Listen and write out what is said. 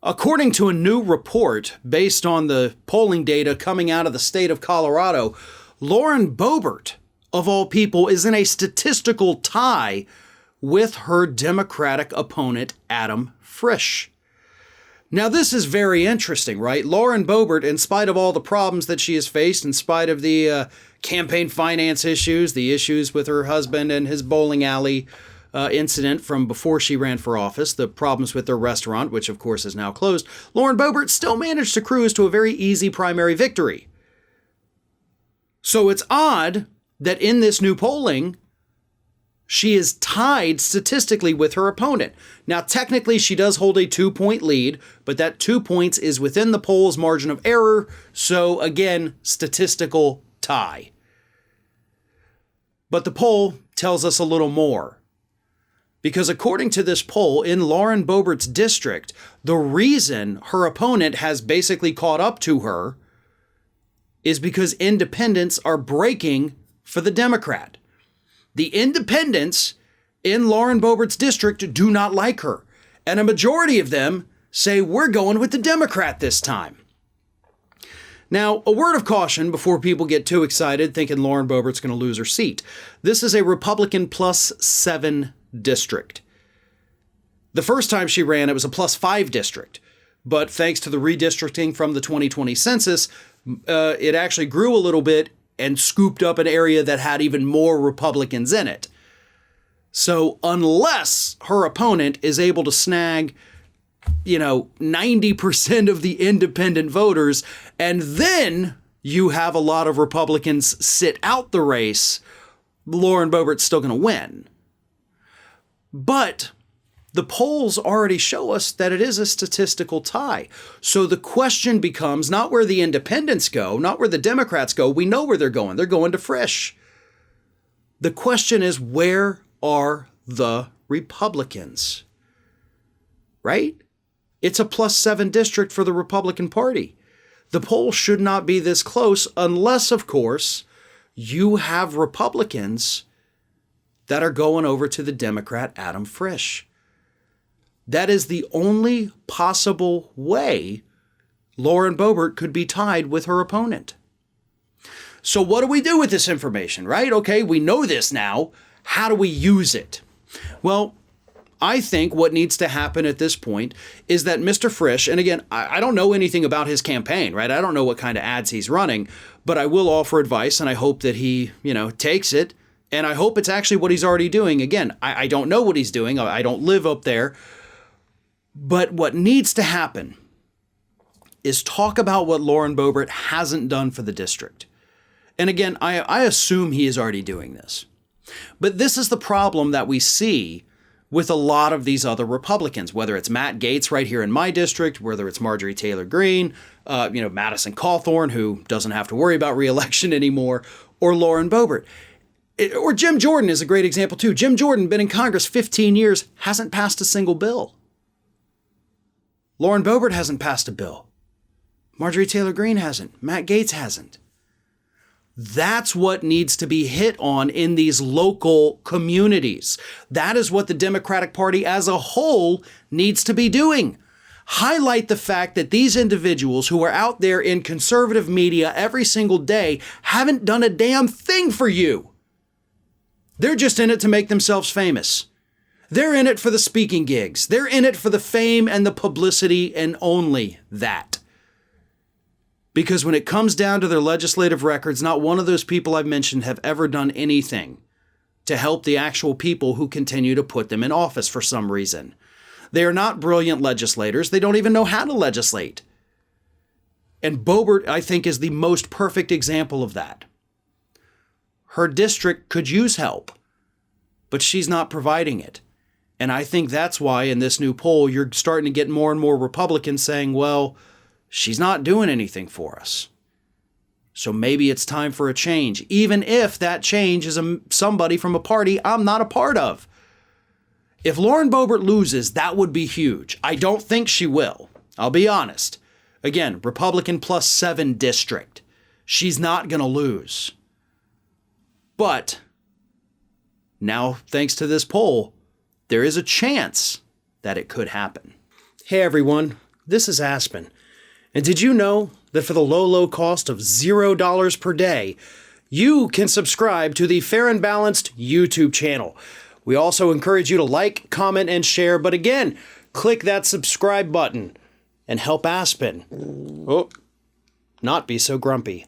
According to a new report based on the polling data coming out of the state of Colorado, Lauren Boebert, of all people, is in a statistical tie with her Democratic opponent, Adam Frisch. Now, this is very interesting, right? Lauren Boebert, in spite of all the problems that she has faced, in spite of the campaign finance issues, the issues with her husband and his bowling alley incident from before she ran for office, the problems with their restaurant, which of course is now closed, Lauren Boebert still managed to cruise to a very easy primary victory. So it's odd that in this new polling, she is tied statistically with her opponent. Now, technically, she does hold a 2-point lead, but that 2 points is within the poll's margin of error. So again, statistical tie. But the poll tells us a little more. Because according to this poll, in Lauren Boebert's district, the reason her opponent has basically caught up to her is because independents are breaking for the Democrat. The independents in Lauren Boebert's district do not like her, and a majority of them say we're going with the Democrat this time. Now, a word of caution before people get too excited thinking Lauren Boebert's going to lose her seat. This is a Republican +7 district. The first time she ran, it was a +5 district, but thanks to the redistricting from the 2020 census, it actually grew a little bit and scooped up an area that had even more Republicans in it. So unless her opponent is able to snag, 90% of the independent voters, and then you have a lot of Republicans sit out the race, Lauren Boebert's still going to win. But the polls already show us that it is a statistical tie. So the question becomes not where the independents go, not where the Democrats go. We know where they're going. They're going to Frisch. The question is, where are the Republicans? Right? It's a +7 district for the Republican Party. The poll should not be this close unless, of course, you have Republicans that are going over to the Democrat Adam Frisch. That is the only possible way Lauren Boebert could be tied with her opponent. So what do we do with this information, right? Okay, we know this now. How do we use it? Well, I think what needs to happen at this point is that Mr. Frisch, and again, I don't know anything about his campaign, right? I don't know what kind of ads he's running, but I will offer advice, and I hope that he, takes it. And I hope it's actually what he's already doing. Again, I don't know what he's doing. I don't live up there. But what needs to happen is talk about what Lauren Boebert hasn't done for the district. And again, I assume he is already doing this. But this is the problem that we see with a lot of these other Republicans, whether it's Matt Gaetz right here in my district, whether it's Marjorie Taylor Greene, Madison Cawthorn, who doesn't have to worry about reelection anymore, or Lauren Boebert. Or Jim Jordan is a great example too. Jim Jordan, been in Congress 15 years, hasn't passed a single bill. Lauren Boebert hasn't passed a bill. Marjorie Taylor Greene hasn't. Matt Gaetz hasn't. That's what needs to be hit on in these local communities. That is what the Democratic Party as a whole needs to be doing. Highlight the fact that these individuals who are out there in conservative media every single day haven't done a damn thing for you. They're just in it to make themselves famous. They're in it for the speaking gigs. They're in it for the fame and the publicity and only that. Because when it comes down to their legislative records, not one of those people I've mentioned have ever done anything to help the actual people who continue to put them in office for some reason. They are not brilliant legislators. They don't even know how to legislate. And Boebert, I think, is the most perfect example of that. Her district could use help, but she's not providing it. And I think that's why in this new poll, you're starting to get more and more Republicans saying, well, she's not doing anything for us. So maybe it's time for a change, even if that change is somebody from a party I'm not a part of. If Lauren Boebert loses, that would be huge. I don't think she will. I'll be honest. Again, Republican +7 district. She's not going to lose. But now, thanks to this poll, there is a chance that it could happen. Hey everyone, this is Aspen. And did you know that for the low, low cost of $0 per day, you can subscribe to the Fair and Balanced YouTube channel? We also encourage you to like, comment, and share, but again, click that subscribe button and help Aspen not be so grumpy.